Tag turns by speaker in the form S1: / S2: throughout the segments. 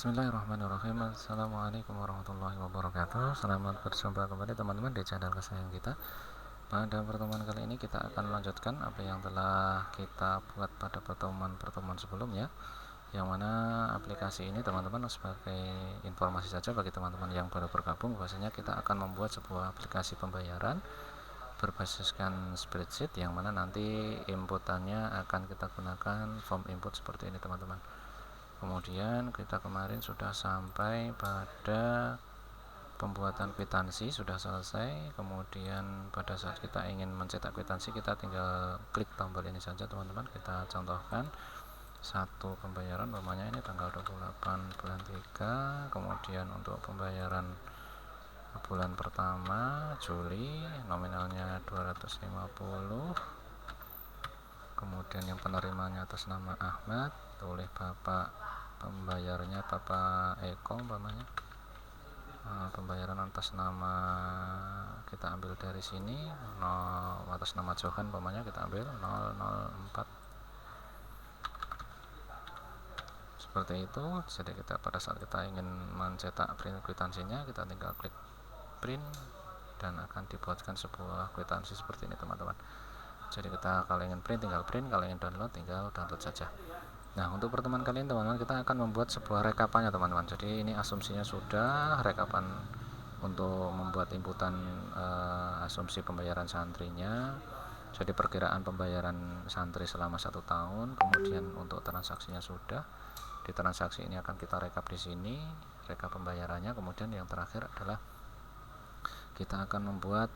S1: Bismillahirrahmanirrahim. Assalamualaikum warahmatullahi wabarakatuh. Selamat berjumpa kembali teman-teman di channel kesayangan kita. Pada pertemuan kali ini kita akan melanjutkan apa yang telah kita buat pada pertemuan sebelumnya, yang mana aplikasi ini teman-teman sebagai informasi saja bagi teman-teman yang baru bergabung, bahwasanya kita akan membuat sebuah aplikasi pembayaran berbasiskan spreadsheet, yang mana nanti inputannya akan kita gunakan form input seperti ini teman-teman. Kemudian kita kemarin sudah sampai pada pembuatan kwitansi, sudah selesai. Kemudian pada saat kita ingin mencetak kwitansi, kita tinggal klik tombol ini saja teman-teman. Kita contohkan satu pembayaran, namanya ini tanggal 28 bulan 3. Kemudian untuk pembayaran bulan pertama Juli, nominalnya 250. Kemudian yang penerimanya atas nama Ahmad, oleh Bapak, pembayarnya Bapak Eko umpamanya. Pembayaran atas nama kita ambil dari sini, atas nama Johan umpamanya kita ambil 004 seperti itu. Jadi kita pada saat kita ingin mencetak print kwitansinya, kita tinggal klik print dan akan dibuatkan sebuah kwitansi seperti ini teman-teman. Jadi kita kalau ingin print tinggal print, kalau ingin download tinggal download saja. Nah, untuk pertemuan kali ini teman-teman, kita akan membuat sebuah rekapannya teman-teman. Jadi ini asumsinya sudah rekapan untuk membuat inputan asumsi pembayaran santrinya. Jadi perkiraan pembayaran santri selama 1 tahun. Kemudian untuk transaksinya sudah. Di transaksi ini akan kita rekap di sini, rekap pembayarannya. Kemudian yang terakhir adalah kita akan membuat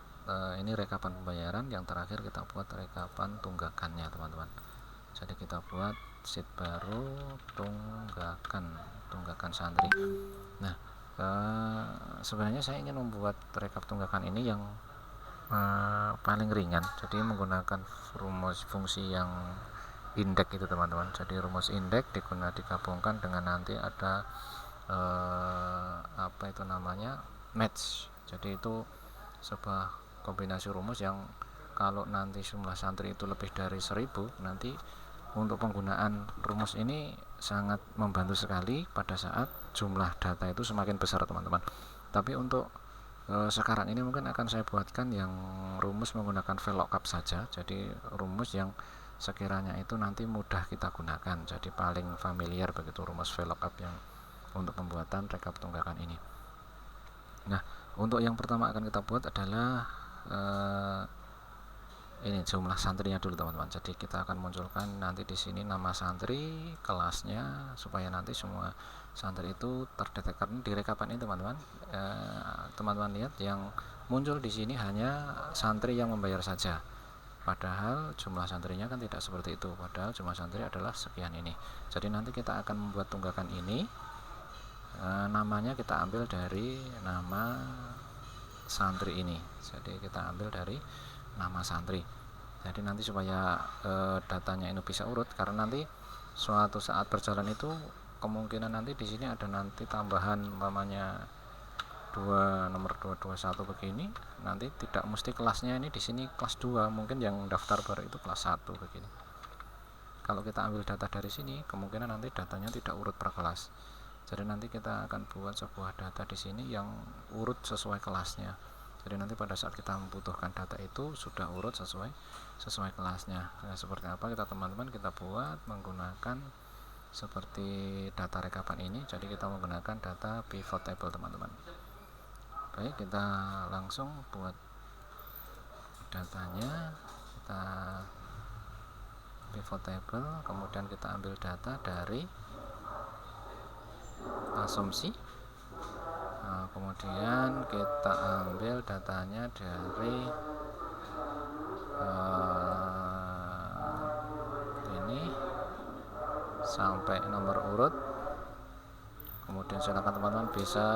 S1: ini rekapan pembayaran. Yang terakhir kita buat rekapan tunggakannya teman-teman. Jadi kita buat sheet baru, tunggakan santri. Nah, sebenarnya saya ingin membuat rekap tunggakan ini yang paling ringan, jadi menggunakan rumus fungsi yang indeks itu teman-teman. Jadi rumus indeks digabungkan dengan nanti ada apa itu namanya, match. Jadi itu sebuah kombinasi rumus yang kalau nanti jumlah santri itu lebih dari 1000, nanti untuk penggunaan rumus ini sangat membantu sekali pada saat jumlah data itu semakin besar teman-teman. Tapi untuk sekarang ini mungkin akan saya buatkan yang rumus menggunakan VLOOKUP saja. Jadi rumus yang sekiranya itu nanti mudah kita gunakan. Jadi paling familiar begitu rumus VLOOKUP yang untuk pembuatan rekap tunggakan ini. Nah, untuk yang pertama akan kita buat adalah ini jumlah santrinya dulu teman-teman. Jadi kita akan munculkan nanti di sini nama santri, kelasnya, supaya nanti semua santri itu terdetekkan di rekapan ini teman-teman. Teman-teman lihat yang muncul di sini hanya santri yang membayar saja. Padahal jumlah santrinya kan tidak seperti itu. Padahal jumlah santri adalah sekian ini. Jadi nanti kita akan membuat tunggakan ini. Namanya kita ambil dari nama santri ini. Jadi kita ambil dari nama santri. Jadi nanti supaya datanya ini bisa urut, karena nanti suatu saat berjalan itu kemungkinan nanti di sini ada nanti tambahan umpamanya nomor 221 begini, nanti tidak mesti kelasnya ini di sini kelas 2, mungkin yang daftar baru itu kelas 1 begini. Kalau kita ambil data dari sini, kemungkinan nanti datanya tidak urut per kelas. Jadi nanti kita akan buat sebuah data di sini yang urut sesuai kelasnya. Jadi nanti pada saat kita membutuhkan data itu sudah urut sesuai kelasnya. Nah, seperti apa teman-teman kita buat menggunakan seperti data rekapan ini. Jadi kita menggunakan data pivot table teman-teman. Baik, kita langsung buat datanya. Kita pivot table, kemudian kita ambil data dari asumsi. Kemudian kita ambil datanya dari ini sampai nomor urut. Kemudian silakan teman-teman bisa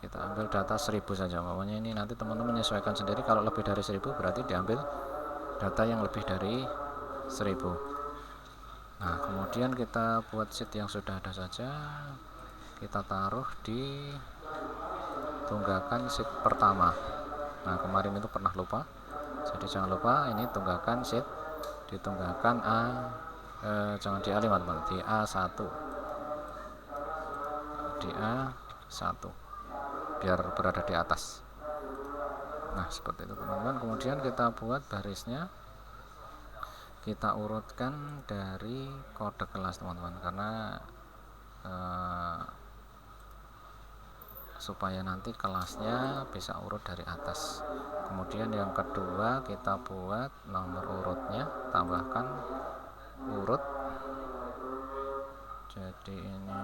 S1: kita ambil data 1000 saja. Makanya ini nanti teman-teman menyesuaikan sendiri. Kalau lebih dari 1000 berarti diambil data yang lebih dari 1000. Nah, kemudian kita buat sheet yang sudah ada saja. Kita taruh di tunggakan sheet pertama. Nah, kemarin itu pernah lupa, jadi jangan lupa ini tunggakan sheet di tunggakan jangan di A5 teman, di A1. DA1 biar berada di atas. Nah seperti itu teman-teman. Kemudian kita buat barisnya, kita urutkan dari kode kelas teman-teman, karena supaya nanti kelasnya bisa urut dari atas. Kemudian yang kedua kita buat nomor urutnya, tambahkan urut. Jadi ini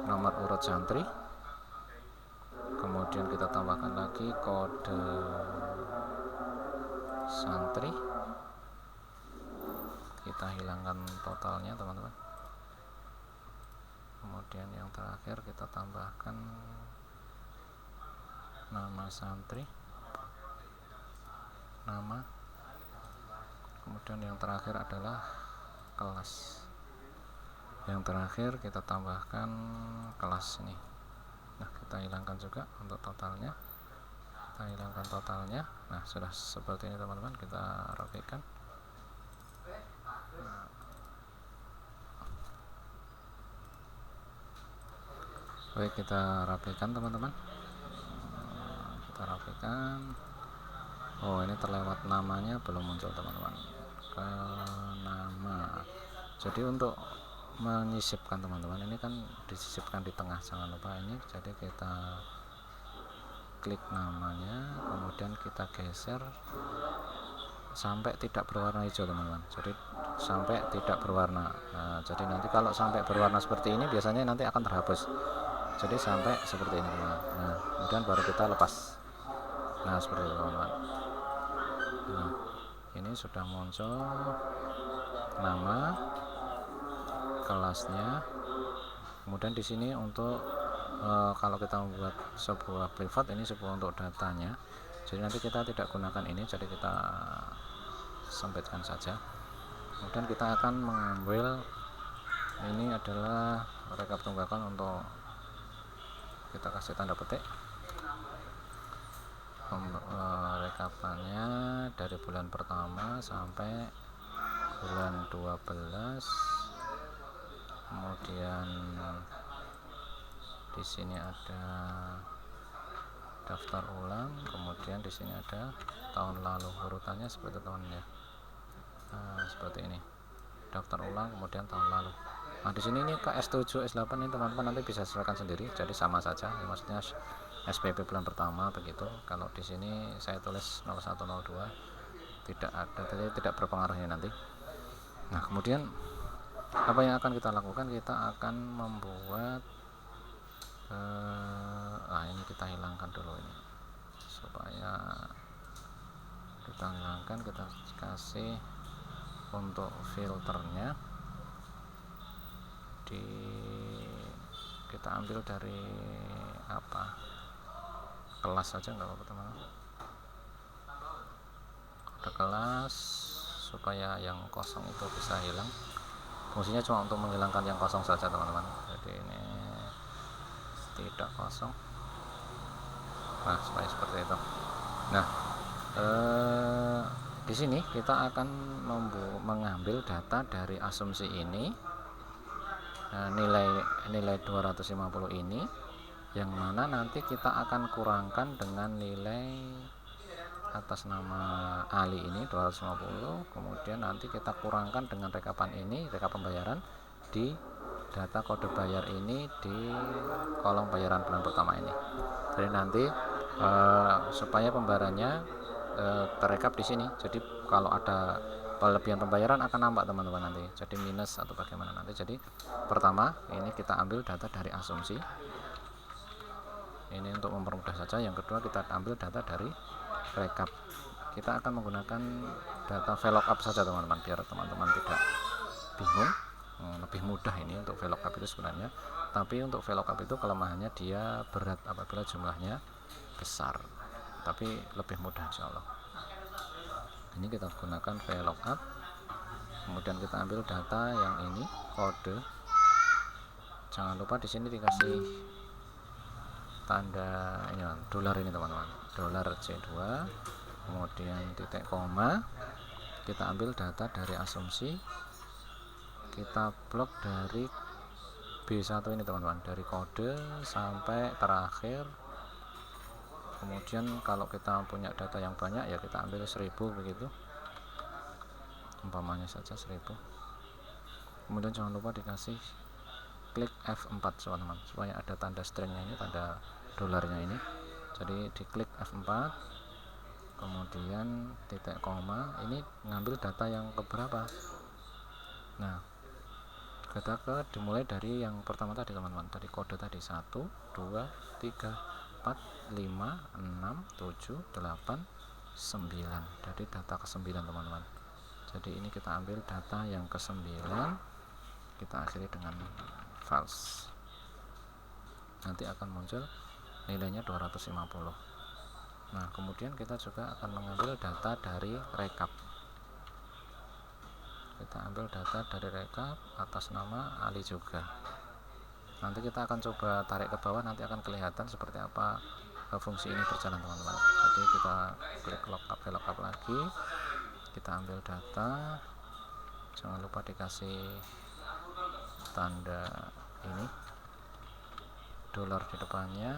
S1: nomor urut santri, kemudian kita tambahkan lagi kode santri, kita hilangkan totalnya teman-teman. Kemudian yang terakhir kita tambahkan nama santri, nama, kemudian yang terakhir adalah kelas. Yang terakhir kita tambahkan kelas ini. Nah kita hilangkan juga untuk totalnya, kita hilangkan totalnya. Nah sudah seperti ini teman-teman, kita rapikan. Baik, kita rapikan teman-teman, kita rapikan. Oh ini terlewat namanya, belum muncul teman-teman, ke nama. Jadi untuk menyisipkan teman-teman, ini kan disisipkan di tengah, jangan lupa ini. Jadi kita klik namanya, kemudian kita geser sampai tidak berwarna hijau teman-teman. Jadi sampai tidak berwarna. Nah, jadi nanti kalau sampai berwarna seperti ini biasanya nanti akan terhapus. Jadi sampai seperti ini teman-teman. Nah kemudian baru kita lepas. Nah seperti itu teman-teman. Nah ini sudah muncul nama, kelasnya. Kemudian di sini untuk kalau kita membuat sebuah pivot, ini sebuah untuk datanya. Jadi nanti kita tidak gunakan ini, jadi kita sempitkan saja. Kemudian kita akan mengambil, ini adalah rekap tunggakan, untuk kita kasih tanda petik. Rekapannya dari bulan pertama sampai bulan 12. Kemudian di sini ada daftar ulang, kemudian di sini ada tahun lalu, urutannya seperti tahunnya. Nah, seperti ini, daftar ulang kemudian tahun lalu. Nah di sini ini ke S7 S8 ini teman-teman nanti bisa silakan sendiri, jadi sama saja ya, maksudnya SPP bulan pertama begitu. Kalau di sini saya tulis 0102, tidak ada, jadi tidak berpengaruh ini nanti. Nah kemudian apa yang akan kita lakukan, kita akan membuat ini kita hilangkan dulu ini, supaya kita hilangkan, kita kasih untuk filternya kita ambil dari apa, kelas saja nggak apa-apa teman-teman, kode kelas, supaya yang kosong itu bisa hilang. Fungsinya cuma untuk menghilangkan yang kosong saja teman-teman. Jadi ini tidak kosong. Nah supaya seperti itu. Nah di sini kita akan mengambil data dari asumsi ini, nilai 250 ini, yang mana nanti kita akan kurangkan dengan nilai atas nama Ali ini 250, kemudian nanti kita kurangkan dengan rekapan ini, rekap pembayaran di data kode bayar ini di kolom bayaran bulan pertama ini. Jadi nanti supaya pembayarannya terekap di sini. Jadi kalau ada kelebihan pembayaran akan nampak teman-teman nanti, jadi minus atau bagaimana nanti. Jadi pertama ini kita ambil data dari asumsi ini untuk mempermudah saja. Yang kedua kita ambil data dari rekap. Kita akan menggunakan data VLOOKUP saja teman-teman, biar teman-teman tidak bingung. Lebih mudah ini untuk VLOOKUP itu sebenarnya, tapi untuk VLOOKUP itu kelemahannya dia berat apabila jumlahnya besar, tapi lebih mudah insya Allah. Ini kita gunakan VLOOKUP, kemudian kita ambil data yang ini, kode. Jangan lupa di sini dikasih tanda ini dolar ini teman-teman, dolar C2, kemudian titik koma. Kita ambil data dari asumsi, kita blok dari B1 ini teman-teman, dari kode sampai terakhir. Kemudian kalau kita punya data yang banyak ya kita ambil 1000 begitu, umpamanya saja 1000. Kemudian jangan lupa dikasih klik F4 teman-teman, supaya ada tanda stringnya ini, tanda dolarnya ini. Jadi diklik F4, kemudian titik koma, ini ngambil data yang keberapa. Nah, data dimulai dari yang pertama tadi teman-teman, dari kode tadi 1 2 3 4 5 6 7 8 9, dari data ke-9 teman-teman. Jadi ini kita ambil data yang ke-9, kita akhiri dengan false, nanti akan muncul nilainya 250. Nah, kemudian kita juga akan mengambil data dari rekap. Kita ambil data dari rekap atas nama Ali juga. Nanti kita akan coba tarik ke bawah, nanti akan kelihatan seperti apa fungsi ini berjalan teman-teman. Jadi kita klik lookup lagi, kita ambil data, jangan lupa dikasih tanda ini dolar di depannya,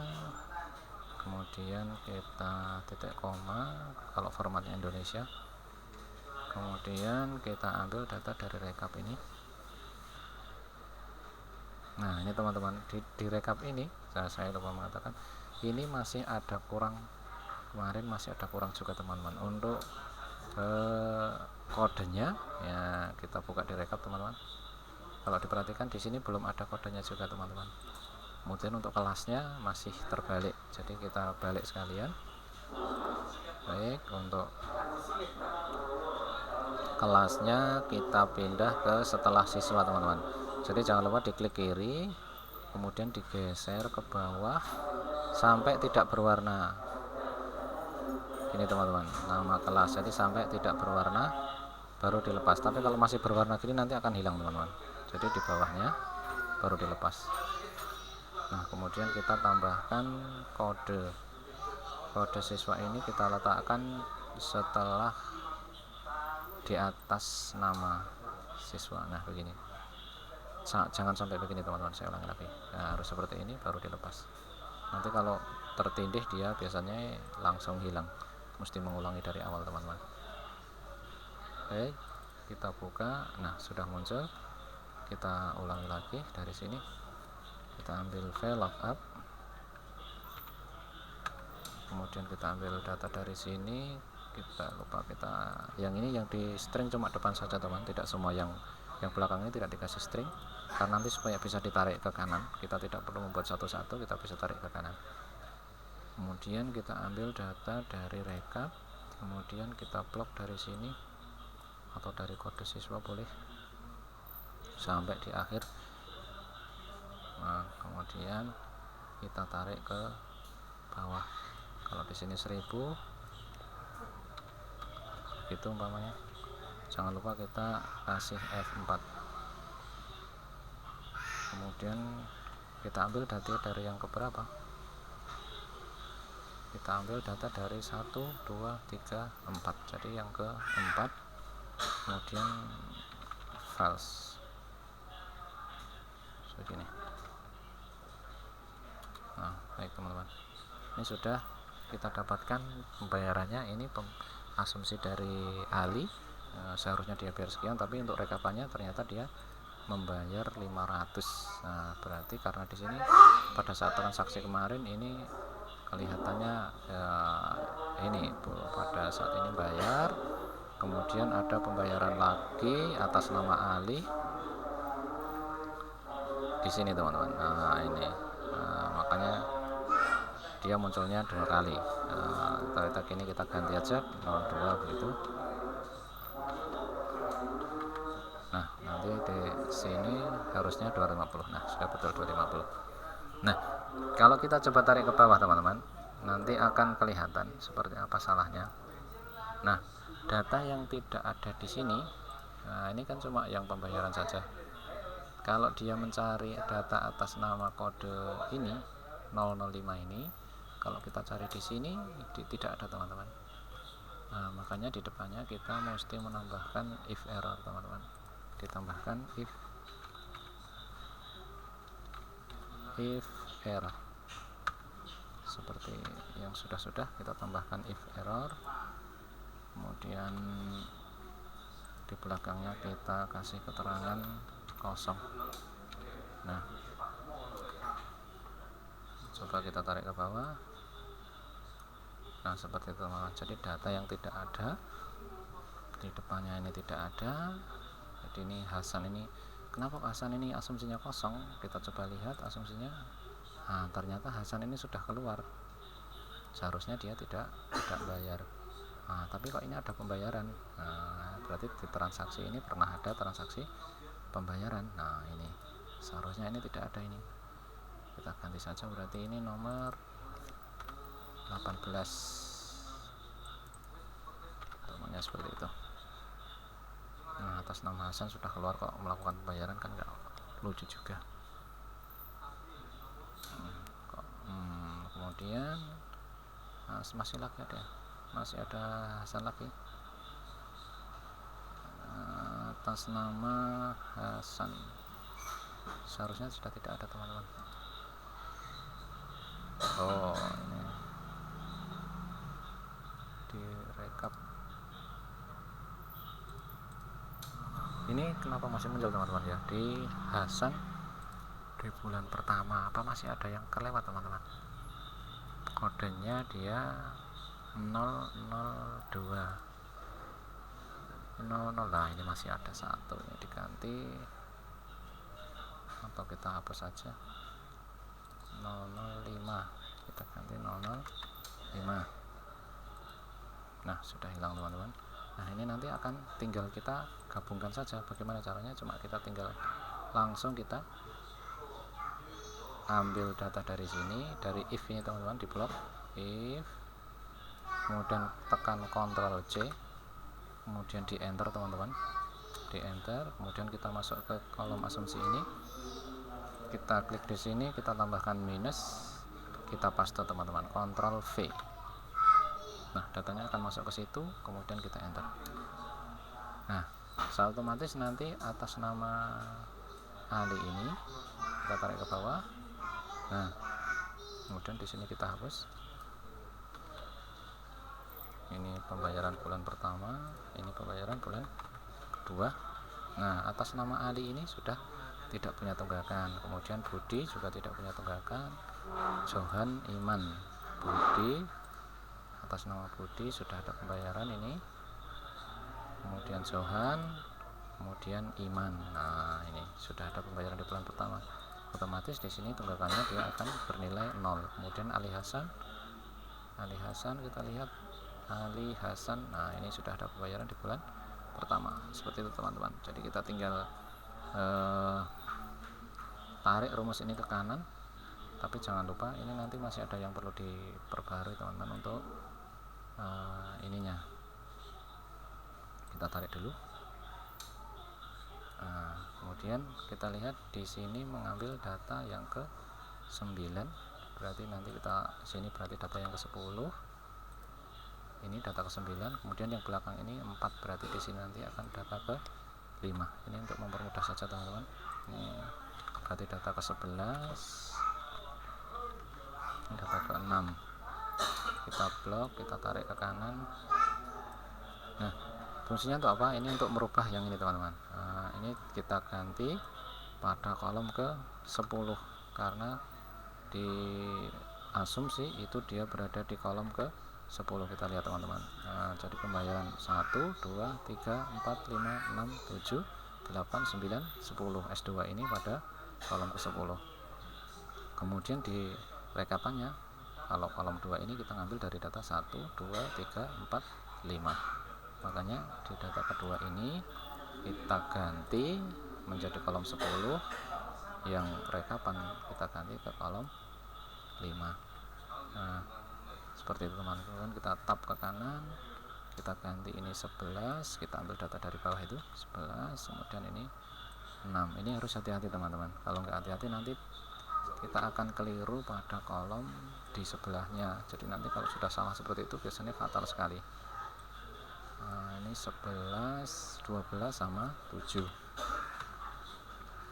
S1: kemudian kita titik koma kalau formatnya Indonesia, kemudian kita ambil data dari rekap ini. Nah, ini teman-teman, di rekap ini saya lupa mengatakan, ini masih ada kurang, kemarin masih ada kurang juga teman-teman untuk kodenya. Ya, kita buka di rekap teman-teman. Kalau diperhatikan di sini belum ada kodenya juga teman-teman. Kemudian untuk kelasnya masih terbalik, jadi kita balik sekalian. Baik, untuk kelasnya kita pindah ke setelah siswa teman-teman. Jadi jangan lupa diklik kiri, kemudian digeser ke bawah sampai tidak berwarna. Ini teman-teman, nama kelas. Jadi sampai tidak berwarna baru dilepas. Tapi kalau masih berwarna gini nanti akan hilang teman-teman. Jadi di bawahnya baru dilepas. Nah, kemudian kita tambahkan kode siswa ini, kita letakkan setelah di atas nama siswa. Nah, begini, jangan sampai begini teman-teman, saya ulangi lagi. Nah, harus seperti ini baru dilepas. Nanti kalau tertindih dia biasanya langsung hilang, mesti mengulangi dari awal teman-teman. Baik, kita buka. Nah, sudah muncul. Kita ulangi lagi dari sini, kita ambil VLOOKUP, kemudian kita ambil data dari sini. Kita lupa, kita yang ini yang di string cuma depan saja teman, tidak semua yang belakang ini tidak dikasih string, karena nanti supaya bisa ditarik ke kanan, kita tidak perlu membuat satu-satu, kita bisa tarik ke kanan. Kemudian kita ambil data dari rekap, kemudian kita blok dari sini atau dari kode siswa boleh sampai di akhir. Nah, kemudian kita tarik ke bawah. Kalau di sini 1000 itu umpamanya, jangan lupa kita kasih F4, kemudian kita ambil data dari yang keberapa, kita ambil data dari 1 2 3 4, jadi yang keempat, kemudian false begini. Nah, baik teman-teman, ini sudah kita dapatkan pembayarannya. Ini asumsi dari Ali, seharusnya dia bayar sekian, tapi untuk rekapannya ternyata dia membayar 500. Nah, berarti karena di sini pada saat transaksi kemarin ini kelihatannya ini pada saat ini bayar, kemudian ada pembayaran lagi atas nama Ali di sini teman-teman. Nah, ini makanya dia munculnya 2 kali. Ternyata ini kita ganti aja 02 begitu. Nah, nanti di sini harusnya 250. Nah, sudah betul 250. Nah, kalau kita coba tarik ke bawah teman-teman, nanti akan kelihatan seperti apa salahnya. Nah, data yang tidak ada di sini, nah ini kan cuma yang pembayaran saja. Kalau dia mencari data atas nama kode ini 005 ini, kalau kita cari di sini tidak ada teman-teman. Nah, makanya di depannya kita mesti menambahkan if error teman-teman. Ditambahkan if if error. Seperti yang sudah-sudah kita tambahkan if error, kemudian di belakangnya kita kasih keterangan kosong. Nah, coba kita tarik ke bawah. Nah, seperti itu teman-teman. Jadi data yang tidak ada di depannya ini tidak ada. Jadi ini Hasan ini, kenapa Hasan ini asumsinya kosong? Kita coba lihat asumsinya. Nah, ternyata Hasan ini sudah keluar. Seharusnya dia tidak bayar. Nah, tapi kok ini ada pembayaran. Nah, berarti di transaksi ini pernah ada transaksi pembayaran. Nah, ini seharusnya ini tidak ada ini. Kita ganti saja, berarti ini nomor 18. Temannya seperti itu. Nah, atas nama Hasan sudah keluar kok melakukan pembayaran, kan nggak lucu juga. Kemudian masih lagi ada, masih ada Hasan lagi atas nama Hasan. Seharusnya sudah tidak ada teman-teman. Oh, ini direkap. Ini kenapa masih muncul teman-teman ya di Hasan di bulan pertama? Apa masih ada yang kelewat teman-teman? Kodenya dia 002 00. Nah, ini masih ada satu, ini diganti atau kita hapus saja 005, kita ganti 005. Nah, sudah hilang teman-teman. Nah, ini nanti akan tinggal kita gabungkan saja. Bagaimana caranya? Cuma kita tinggal langsung kita ambil data dari sini, dari if ini teman-teman, di blok if, kemudian tekan Ctrl C, kemudian di enter teman-teman, di enter, kemudian kita masuk ke kolom asumsi ini, kita klik di sini, kita tambahkan minus, kita paste teman-teman, Ctrl V. Nah, datanya akan masuk ke situ, kemudian kita enter. Nah, secara otomatis nanti atas nama Ali ini kita tarik ke bawah. Nah, kemudian di sini kita hapus. Ini pembayaran bulan pertama, ini pembayaran bulan kedua. Nah, atas nama Ali ini sudah tidak punya tunggakan. Kemudian Budi juga tidak punya tunggakan. Johan, Iman, Budi, atas nama Budi sudah ada pembayaran ini. Kemudian Johan, kemudian Iman. Nah, ini sudah ada pembayaran di bulan pertama. Otomatis di sini tunggakannya dia akan bernilai 0. Kemudian Ali Hasan kita lihat Ali Hasan. Nah, ini sudah ada pembayaran di bulan pertama. Seperti itu teman-teman. Jadi kita tinggal tarik rumus ini ke kanan. Tapi jangan lupa ini nanti masih ada yang perlu diperbarui teman-teman untuk ininya. Kita tarik dulu. Nah, kemudian kita lihat di sini mengambil data yang ke 9, berarti nanti kita sini berarti data yang ke 10, ini data ke 9, kemudian yang belakang ini 4, berarti di sini nanti akan data ke 5. Ini untuk mempermudah saja teman-teman. Ini berarti data ke 11, ini data ke 6. Kita blok, kita tarik ke kanan. Nah, fungsinya untuk apa? Ini untuk merubah yang ini teman-teman. Nah, ini kita ganti pada kolom ke 10 karena di asumsi itu dia berada di kolom ke 10. Kita lihat teman-teman. Nah, jadi pembayaran 1 2 3 4 5 6 7 8 9 10 S2 ini pada kolom ke 10. Kemudian di rekapannya kalau kolom 2 ini kita ngambil dari data 1 2 3 4 5. Makanya di data kedua ini kita ganti menjadi kolom 10, yang rekapan kita ganti ke kolom 5. Nah, seperti itu teman-teman. Kita tab ke kanan, kita ganti ini 11, kita ambil data dari bawah itu 11, kemudian ini 6. Ini harus hati-hati teman-teman. Kalau nggak hati-hati nanti kita akan keliru pada kolom di sebelahnya. Jadi nanti kalau sudah salah seperti itu biasanya fatal sekali. Nah, ini 11, 12 sama 7.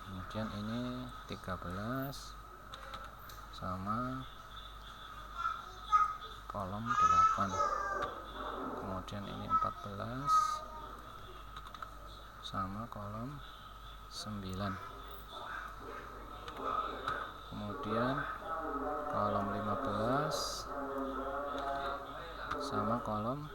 S1: Kemudian ini 13, sama kolom 8, kemudian ini 14 sama kolom 9, kemudian kolom 15 sama kolom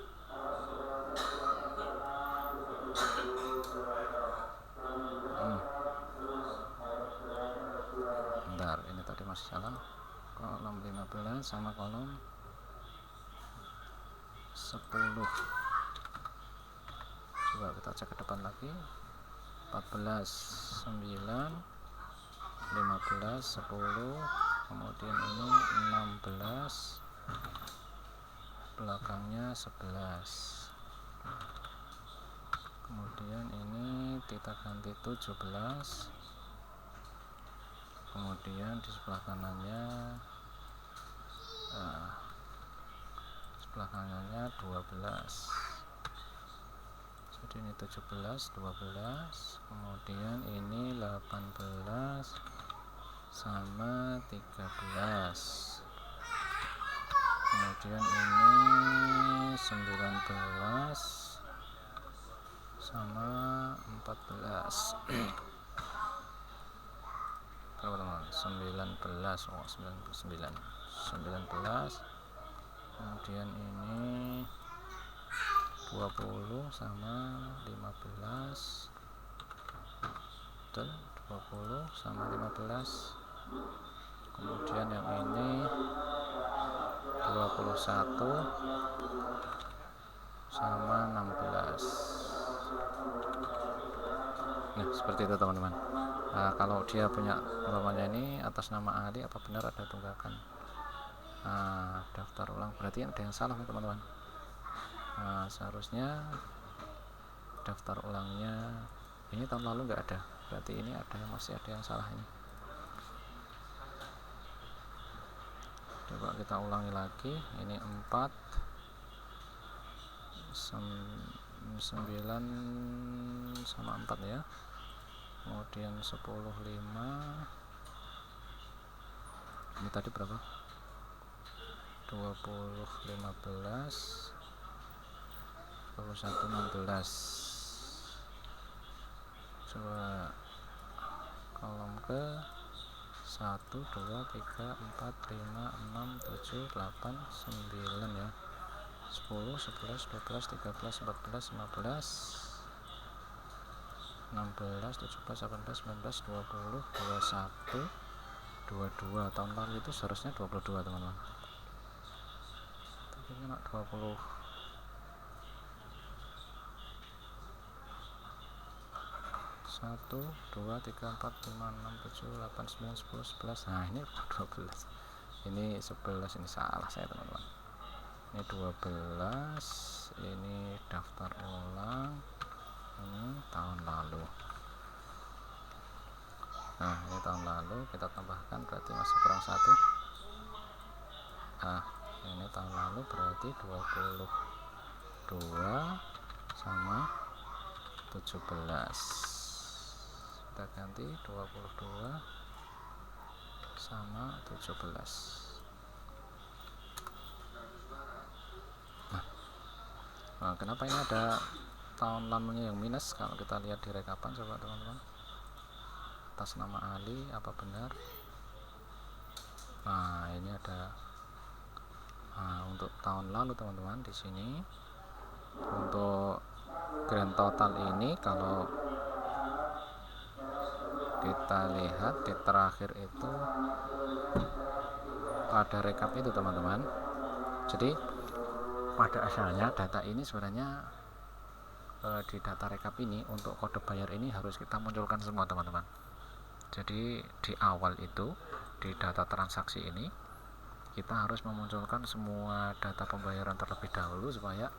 S1: bentar, ini tadi masih salah, kolom 15 sama kolom 10. Coba kita cek ke depan lagi, 14 9 15 10, kemudian ini 16, belakangnya 11, kemudian ini kita ganti 17, kemudian di sebelah kanannya 12, jadi ini 17 12, kemudian ini 18 sama 13, kemudian ini 19 sama 14. Berapa teman? 19, oh 19, kemudian ini 20 sama 15, betul, 20 sama 15, kemudian yang ini 21 sama 16. Nah, seperti itu teman-teman. Nah, kalau dia punya umpamanya ini atas nama Ali, apa benar ada tunggakan? Nah, daftar ulang, berarti ada yang salah teman-teman. Nah, seharusnya daftar ulangnya ini tahun lalu nggak ada, berarti ini ada, masih ada yang salah ini. Coba kita ulangi lagi, ini 4 9 sama 4 ya, kemudian 10 5, ini tadi berapa, 20 15 21 16. Coba kolom ke 1 2 3 4 5 6 7 8 9 ya, 10 11 12 13 14 15 16 17 18 19 20 21 22. Tahun lalu itu seharusnya 22 teman-teman, tapi kena 20. 1 2 3 4 5 6 7 8 9 10 11. Nah, ini 12, ini 11, ini salah saya teman-teman, ini 12, ini daftar ulang, ini tahun lalu. Nah, ini tahun lalu, kita tambahkan berarti masih kurang 1. Nah, ini tahun lalu berarti 22 sama 17, kita ganti 22 sama 17. Nah, kenapa ini ada tahun lalunya yang minus? Kalau kita lihat di rekapan, coba teman-teman, atas nama Ali, apa benar? Nah, ini ada. Nah, untuk tahun lalu teman-teman, di sini untuk grand total ini kalau kita lihat di terakhir itu pada rekap itu teman-teman. Jadi pada asalnya data ini sebenarnya di data rekap ini untuk kode bayar ini harus kita munculkan semua teman-teman. Jadi di awal itu di data transaksi ini kita harus memunculkan semua data pembayaran terlebih dahulu supaya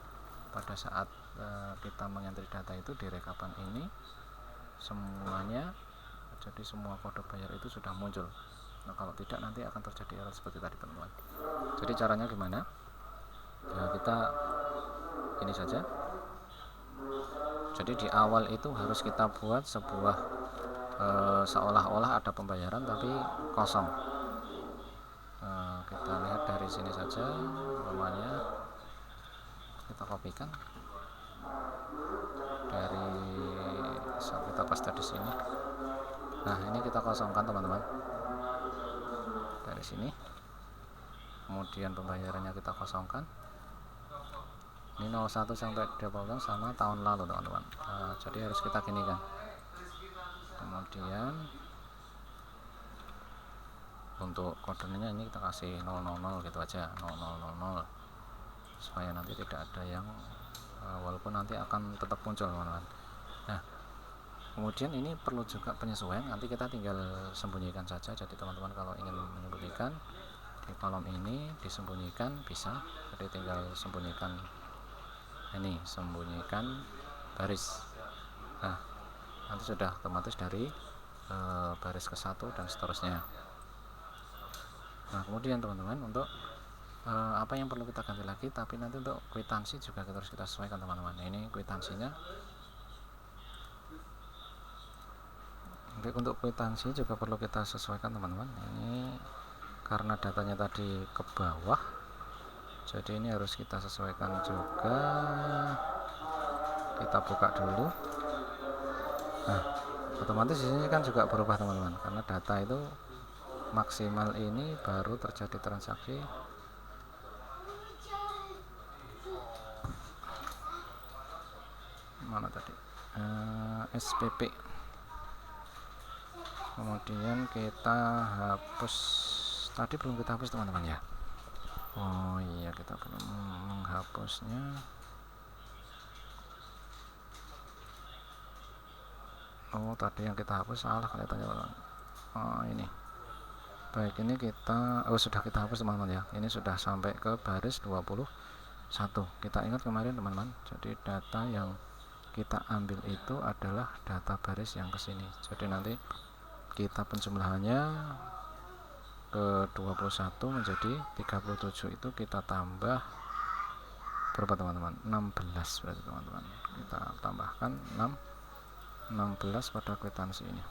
S1: pada saat kita mengentri data itu di rekapan ini semuanya, jadi semua kode bayar itu sudah muncul. Nah, kalau tidak nanti akan terjadi error seperti tadi teman-teman. Jadi caranya gimana? Ya, kita ini saja. Jadi di awal itu harus kita buat sebuah seolah-olah ada pembayaran tapi kosong. Kita lihat dari sini saja, namanya kita kopikan dari saat kita paste di sini. Nah, ini kita kosongkan teman-teman dari sini, kemudian pembayarannya kita kosongkan. Ini 01 sampai 20 sama tahun lalu teman-teman. Jadi harus kita gini kan, kemudian untuk kodenya ini kita kasih 000 gitu aja, 0000, supaya nanti tidak ada yang walaupun nanti akan tetap muncul teman-teman. Nah, kemudian ini perlu juga penyesuaian, nanti kita tinggal sembunyikan saja. Jadi teman-teman kalau ingin menyembunyikan di kolom ini disembunyikan bisa, jadi tinggal sembunyikan ini, sembunyikan baris. Nah, nanti sudah otomatis dari baris ke 1 dan seterusnya. Nah, kemudian teman-teman untuk apa yang perlu kita ganti lagi, tapi nanti untuk kwitansi juga harus kita sesuaikan teman-teman. Ini kwitansinya. Untuk kwitansi juga perlu kita sesuaikan teman-teman. Ini karena datanya tadi ke bawah, jadi ini harus kita sesuaikan juga. Kita buka dulu. Nah, otomatis ini kan juga berubah teman-teman, karena data itu maksimal ini baru terjadi transaksi mana tadi, SPP. Kemudian kita hapus, tadi belum kita hapus teman-teman ya. Oh iya, kita belum menghapusnya. Oh, tadi yang kita hapus salah kelihatannya. Oh, ini baik, ini kita sudah kita hapus teman-teman ya. Ini sudah sampai ke baris 21. Kita ingat kemarin teman-teman, jadi data yang kita ambil itu adalah data baris yang kesini. Jadi nanti kita penjumlahannya ke 21 menjadi 37, itu kita tambah berapa teman-teman? 16 berarti teman-teman. Kita tambahkan 16 pada kwitansi ini.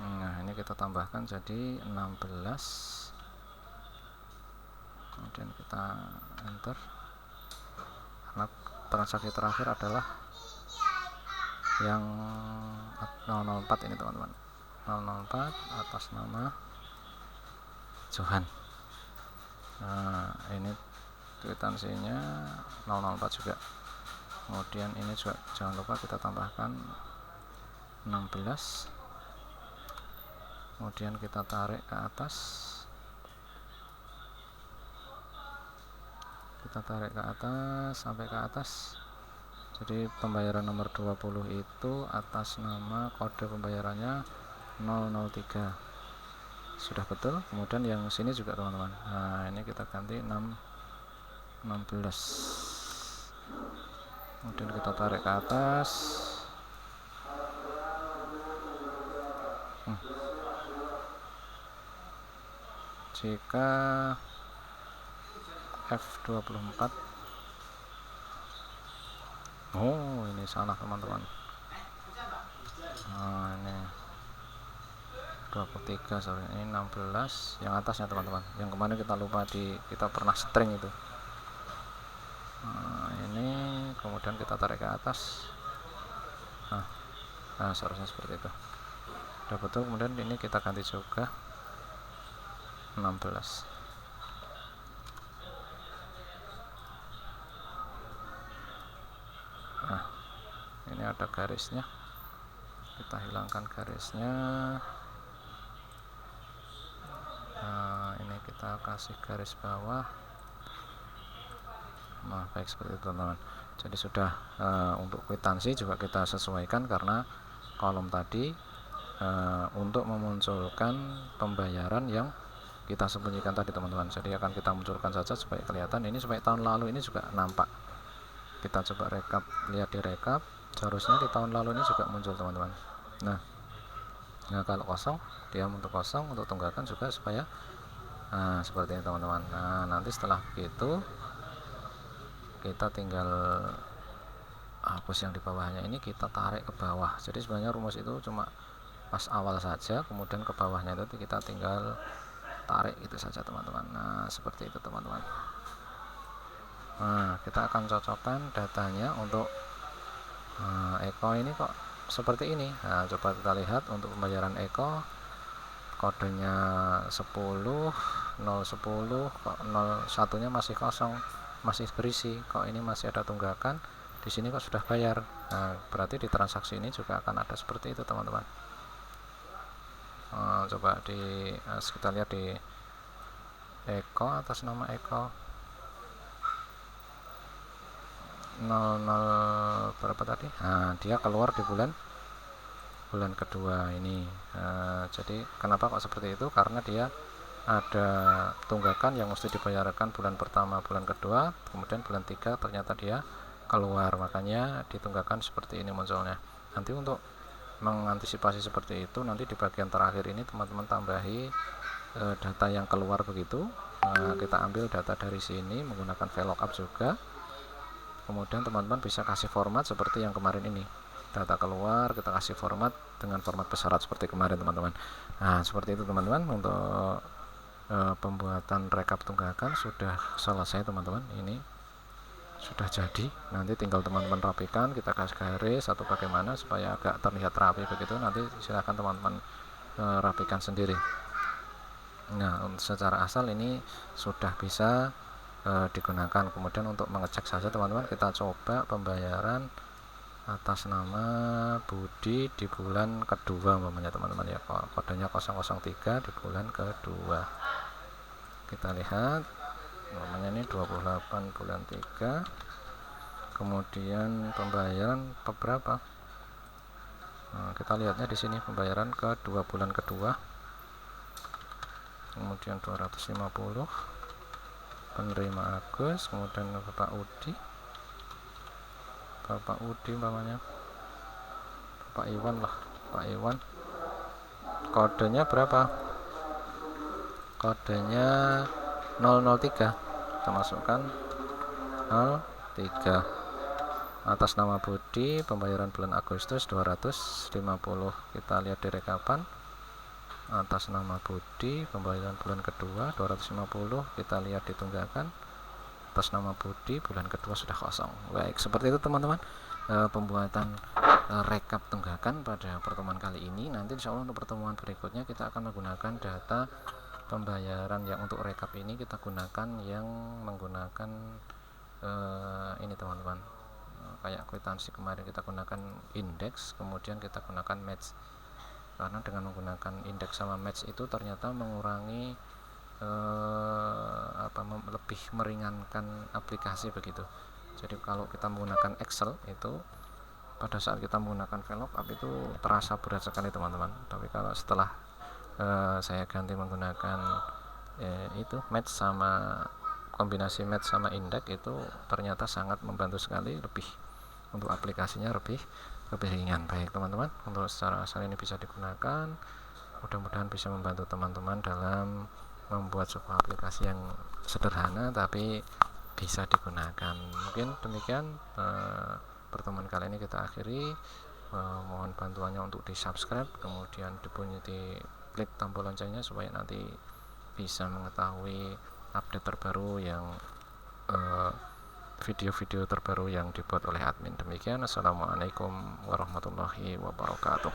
S1: Nah, ini kita tambahkan jadi 16, kemudian kita enter. Karena transaksi terakhir adalah yang 004 ini teman-teman, 004 atas nama Johan. Nah, ini kwitansinya 004 juga. Kemudian ini juga jangan lupa kita tambahkan 16, kemudian kita tarik ke atas, sampai ke atas. Jadi pembayaran nomor 20 itu atas nama kode pembayarannya 003, sudah betul. Kemudian yang sini juga teman-teman. Nah, ini kita ganti 16, kemudian kita tarik ke atas. Jika F24, oh ini salah teman-teman. Nah, ini 23, sorry, ini 16 yang atasnya teman-teman, yang kemarin kita lupa kita pernah string itu. Nah, ini kemudian kita tarik ke atas. Nah, seharusnya seperti itu, udah betul. Kemudian ini kita ganti juga 16. Nah, ini ada garisnya, kita hilangkan garisnya. Nah, ini kita kasih garis bawah. Nah, baik, seperti itu teman-teman. Jadi sudah untuk kwitansi juga kita sesuaikan, karena kolom tadi untuk memunculkan pembayaran yang kita sembunyikan tadi teman-teman. Jadi akan kita munculkan saja supaya kelihatan. Ini supaya tahun lalu ini juga nampak. Kita coba rekap, lihat di rekap, seharusnya di tahun lalu ini juga muncul teman-teman. Nah, kalau kosong, dia untuk kosong, untuk tunggakan juga supaya seperti ini teman-teman. Nah, nanti setelah begitu kita tinggal hapus yang di bawahnya ini, kita tarik ke bawah. Jadi sebenarnya rumus itu cuma pas awal saja, kemudian ke bawahnya itu kita tinggal tarik itu saja teman-teman. Nah seperti itu teman-teman. Nah kita akan cocokkan datanya untuk Eko ini kok seperti ini. Nah coba kita lihat untuk pembayaran Eko, kodenya 10 010 kok 01 nya masih kosong, masih berisi, kok ini masih ada tunggakan di sini kok sudah bayar. Nah berarti di transaksi ini juga akan ada seperti itu teman-teman. Coba kita lihat di Eko, atas nama Eko 00 berapa tadi. Nah dia keluar di bulan kedua ini. Jadi kenapa kok seperti itu, karena dia ada tunggakan yang mesti dibayarkan bulan pertama, bulan kedua, kemudian bulan 3 ternyata dia keluar, makanya ditunggakan seperti ini munculnya. Nanti untuk mengantisipasi seperti itu, nanti di bagian terakhir ini teman-teman tambahi data yang keluar begitu. Kita ambil data dari sini menggunakan VLOOKUP juga, kemudian teman-teman bisa kasih format seperti yang kemarin ini, data keluar kita kasih format dengan format bersyarat seperti kemarin teman-teman. Nah seperti itu teman-teman. Untuk pembuatan rekap tunggakan sudah selesai teman-teman, ini sudah jadi. Nanti tinggal teman-teman rapikan, kita kasih garis atau bagaimana supaya agak terlihat rapi begitu, nanti silahkan teman-teman rapikan sendiri. Nah secara asal ini sudah bisa digunakan. Kemudian untuk mengecek saja teman-teman, kita coba pembayaran atas nama Budi di bulan kedua umpamanya teman-teman ya, kodenya 003 di bulan kedua. Kita lihat namanya ini 28 bulan 3, kemudian pembayaran berapa. Nah, kita lihatnya di sini pembayaran ke 2 bulan kedua, kemudian 250 penerima Agus, kemudian Bapak Udi umpamanya, Pak Iwan lah, Pak Iwan, kodenya berapa, kodenya 003, kita masukkan 03. Atas nama Budi pembayaran bulan Agustus 250, kita lihat di rekapan atas nama Budi pembayaran bulan kedua 250, kita lihat di tunggakan atas nama Budi bulan kedua sudah kosong. Baik, seperti itu teman-teman pembuatan rekap tunggakan pada pertemuan kali ini. Nanti insya Allah untuk pertemuan berikutnya kita akan menggunakan data pembayaran yang untuk rekap ini kita gunakan yang menggunakan ini teman-teman, kayak kwitansi kemarin kita gunakan indeks, kemudian kita gunakan match, karena dengan menggunakan indeks sama match itu ternyata mengurangi lebih meringankan aplikasi begitu. Jadi kalau kita menggunakan Excel itu pada saat kita menggunakan VLOOKUP itu terasa berat sekali teman-teman, tapi kalau setelah saya ganti menggunakan itu match sama kombinasi match sama indeks, itu ternyata sangat membantu sekali, lebih untuk aplikasinya lebih ringan. Baik teman-teman, untuk secara asal ini bisa digunakan, mudah-mudahan bisa membantu teman-teman dalam membuat sebuah aplikasi yang sederhana tapi bisa digunakan. Mungkin demikian pertemuan kali ini kita akhiri. Mohon bantuannya untuk di subscribe, kemudian di klik tombol loncengnya supaya nanti bisa mengetahui update terbaru yang video-video terbaru yang dibuat oleh admin. Demikian, assalamualaikum warahmatullahi wabarakatuh.